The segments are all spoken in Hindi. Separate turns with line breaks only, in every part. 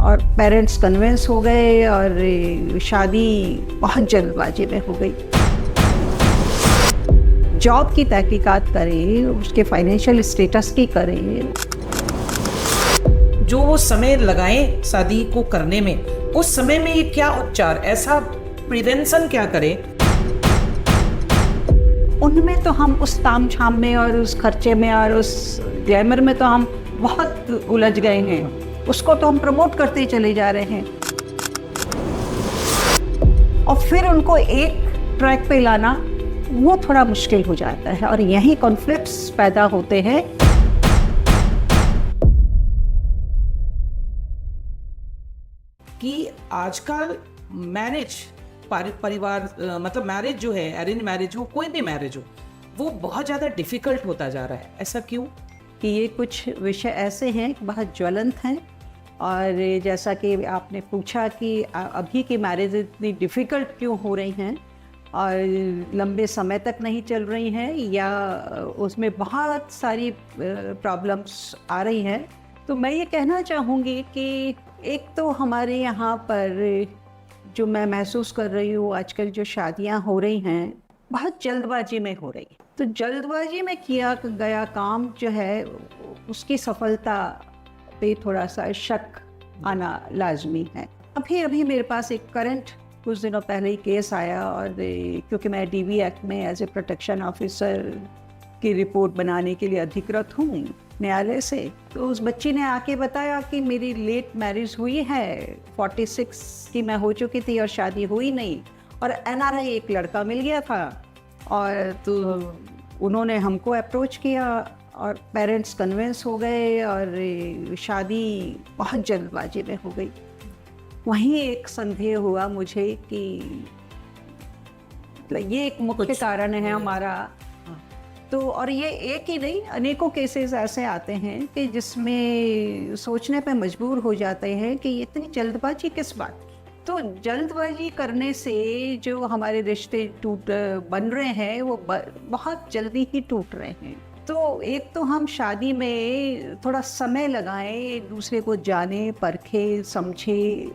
और पेरेंट्स कन्विंस हो गए और शादी बहुत जल्दबाजी में हो गई। जॉब की तहकीकात करें, उसके फाइनेंशियल स्टेटस की करें।
जो वो समय लगाएं शादी को करने में, उस समय में ये क्या उपचार, ऐसा प्रिवेंशन क्या करें?
उनमें तो हम उस ताम झाम में और उस खर्चे में और उस ग्लैमर में तो हम बहुत उलझ गए हैं। उसको तो हम प्रमोट करते चले जा रहे हैं और फिर उनको एक ट्रैक पे लाना वो थोड़ा मुश्किल हो जाता है और यही कॉन्फ्लिक्ट्स पैदा होते हैं।
कि आजकल मैरिज, परिवार मतलब मैरिज जो है, अरेंज मैरिज हो, कोई भी मैरिज हो, वो बहुत ज़्यादा डिफिकल्ट होता जा रहा है। ऐसा क्यों?
कि ये कुछ विषय ऐसे हैं कि बहुत ज्वलंत हैं और जैसा कि आपने पूछा कि अभी की मैरिज इतनी डिफ़िकल्ट क्यों हो रही हैं और लंबे समय तक नहीं चल रही हैं या उसमें बहुत सारी प्रॉब्लम्स आ रही हैं। तो मैं ये कहना चाहूँगी कि एक तो हमारे यहाँ पर जो मैं महसूस कर रही हूँ आजकल जो शादियाँ हो रही हैं बहुत जल्दबाजी में हो रही है। तो जल्दबाजी में किया गया काम जो है उसकी सफलता पे थोड़ा सा शक आना लाजमी है। अभी अभी मेरे पास एक करंट कुछ दिनों पहले ही केस आया और क्योंकि मैं DV एक्ट में एज ए प्रोटेक्शन ऑफिसर की रिपोर्ट बनाने के लिए अधिकृत हूँ न्यायालय से, तो उस बच्ची ने आके बताया कि मेरी लेट मैरिज हुई है, 46 की मैं हो चुकी थी और शादी हुई नहीं और NRI एक लड़का मिल गया था और तो उन्होंने हमको अप्रोच किया और पेरेंट्स कन्विंस हो गए और शादी बहुत जल्दबाजी में हो गई। वहीं एक संदेह हुआ मुझे कि ये एक मुख्य कारण है हमारा। तो और ये एक ही नहीं, अनेकों केसेस ऐसे आते हैं कि जिसमें सोचने पे मजबूर हो जाते हैं कि इतनी जल्दबाजी किस बात की। तो जल्दबाजी करने से जो हमारे रिश्ते बन रहे हैं वो बहुत जल्दी ही टूट रहे हैं। तो एक तो हम शादी में थोड़ा समय लगाएं, एक दूसरे को जाने, परखे, समझे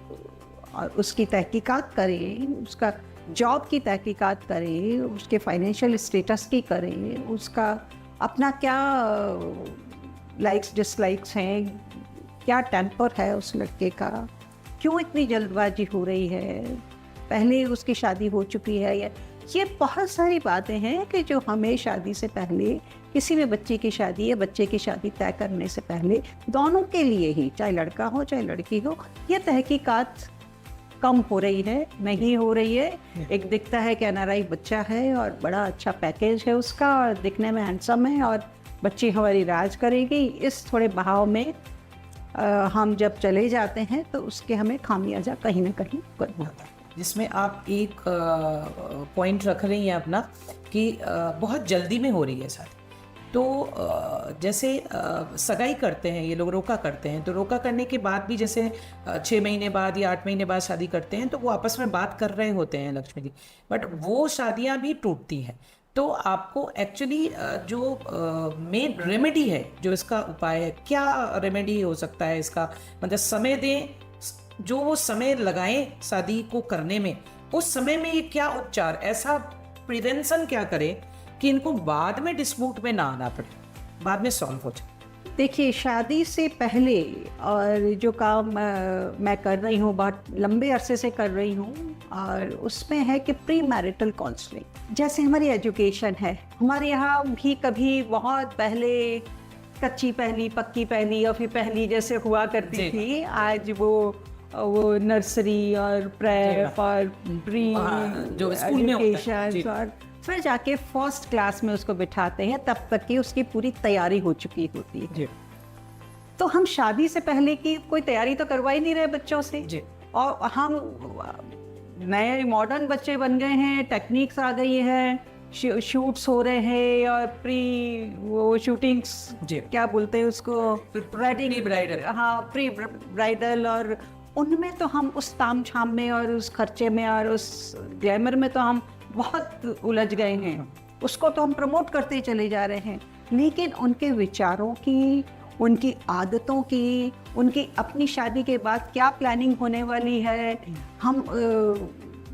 और उसकी तहकीकात करें, उसका जॉब की तहकीकात करें, उसके फाइनेंशियल स्टेटस की करें, उसका अपना क्या लाइक्स डिसलाइक्स हैं, क्या टेम्पर है उस लड़के का, क्यों इतनी जल्दबाजी हो रही है, पहले उसकी शादी हो चुकी है या ये बहुत सारी बातें हैं कि जो हमें शादी से पहले, किसी भी बच्चे की शादी या बच्चे की शादी तय करने से पहले दोनों के लिए ही, चाहे लड़का हो चाहे लड़की हो, ये तहकीकात कम हो रही है, नहीं हो रही है। एक दिखता है कि NRI बच्चा है और बड़ा अच्छा पैकेज है उसका और दिखने में हैंडसम है और बच्ची हमारी राज करेगी, इस थोड़े बहाव में हम जब चले जाते हैं तो उसके हमें खामियाजा कहीं ना कहीं करना होता है।
जिसमें आप एक पॉइंट रख रही हैं अपना कि बहुत जल्दी में हो रही है शादी। तो जैसे सगाई करते हैं ये लोग, रोका करते हैं, तो रोका करने के बाद भी जैसे 6 महीने बाद या 8 महीने बाद शादी करते हैं तो वो आपस में बात कर रहे होते हैं लक्ष्मी जी, बट वो शादियां भी टूटती हैं। तो आपको एक्चुअली जो मेन रेमेडी है, जो इसका उपाय है, क्या रेमेडी हो सकता है इसका? मतलब समय दें, जो वो समय लगाएं शादी को करने में, उस समय में ये क्या उपचार, ऐसा प्रिवेंशन क्या करें कि इनको बाद में डिस्प्यूट में ना आना पड़े, बाद में सॉल्व हो जाए?
देखिए, शादी से पहले और जो काम मैं कर रही हूँ, बहुत लंबे अरसे से कर रही हूँ और उसमें है कि प्री मैरिटल काउंसलिंग। जैसे हमारी एजुकेशन है, हमारे यहाँ भी कभी बहुत पहले कच्ची पहली, पक्की पहली और फिर पहली जैसे हुआ करती थी, आज वो नर्सरी और प्रेप और प्री
जो स्कूल में
एजुकेशन और फिर जाके फर्स्ट क्लास में उसको बिठाते हैं, तब तक कि उसकी पूरी तैयारी हो चुकी होती है जी। तो हम शादी से पहले की कोई तैयारी तो करवा ही नहीं रहे बच्चों से जी। और हम नए मॉडर्न बच्चे बन गए हैं, टेक्निक्स आ गई है, शूट्स हो रहे हैं और वो शूटिंग्स क्या बोलते हैं उसको, वेडिंग ब्राइडल, हाँ प्री ब्राइडल, और उनमें तो हम उस ताम झाम में और उस खर्चे में और उस ग्लैमर में तो हम बहुत उलझ गए हैं। उसको तो हम प्रमोट करते चले जा रहे हैं, लेकिन उनके विचारों की, उनकी आदतों की, उनकी अपनी शादी के बाद क्या प्लानिंग होने वाली है, हम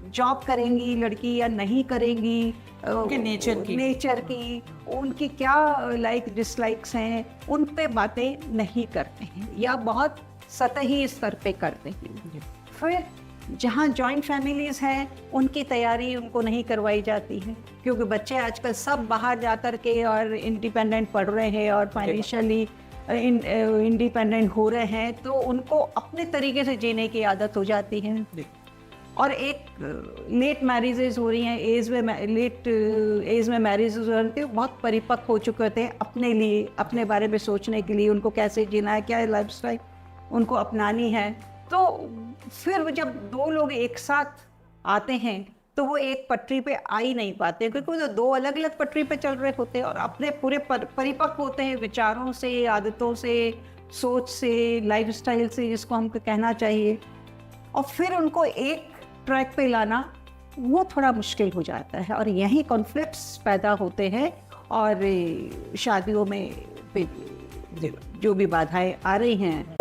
जॉब करेंगी लड़की या नहीं करेंगी,
उनके नेचर की।
उनकी क्या लाइक डिसलाइक्स हैं, उन पे बातें नहीं करते हैं या बहुत सतही स्तर पे करते हैं। फिर जहाँ जॉइंट फैमिलीज हैं उनकी तैयारी उनको नहीं करवाई जाती है, क्योंकि बच्चे आजकल सब बाहर जा कर के और इंडिपेंडेंट पढ़ रहे हैं और फाइनेंशियली इंडिपेंडेंट हो रहे हैं, तो उनको अपने तरीके से जीने की आदत हो जाती है। और एक लेट मैरिजेज हो रही हैं, लेट एज में मैरिजेज हो रही हैं, बहुत परिपक्व हो चुके होते हैं अपने लिए, अपने बारे में सोचने के लिए, उनको कैसे जीना है, क्या लाइफस्टाइल उनको अपनानी है। तो फिर जब दो लोग एक साथ आते हैं तो वो एक पटरी पे आ ही नहीं पाते, क्योंकि वो दो अलग अलग पटरी पे चल रहे होते हैं और अपने पूरे परिपक्व होते हैं विचारों से, आदतों से, सोच से, लाइफस्टाइल से, जिसको हमको कहना चाहिए। और फिर उनको एक ट्रैक पे लाना वो थोड़ा मुश्किल हो जाता है, और यहीं कॉन्फ्लिक्ट्स पैदा होते हैं। और शादियों में जो भी बाधाएं आ रही हैं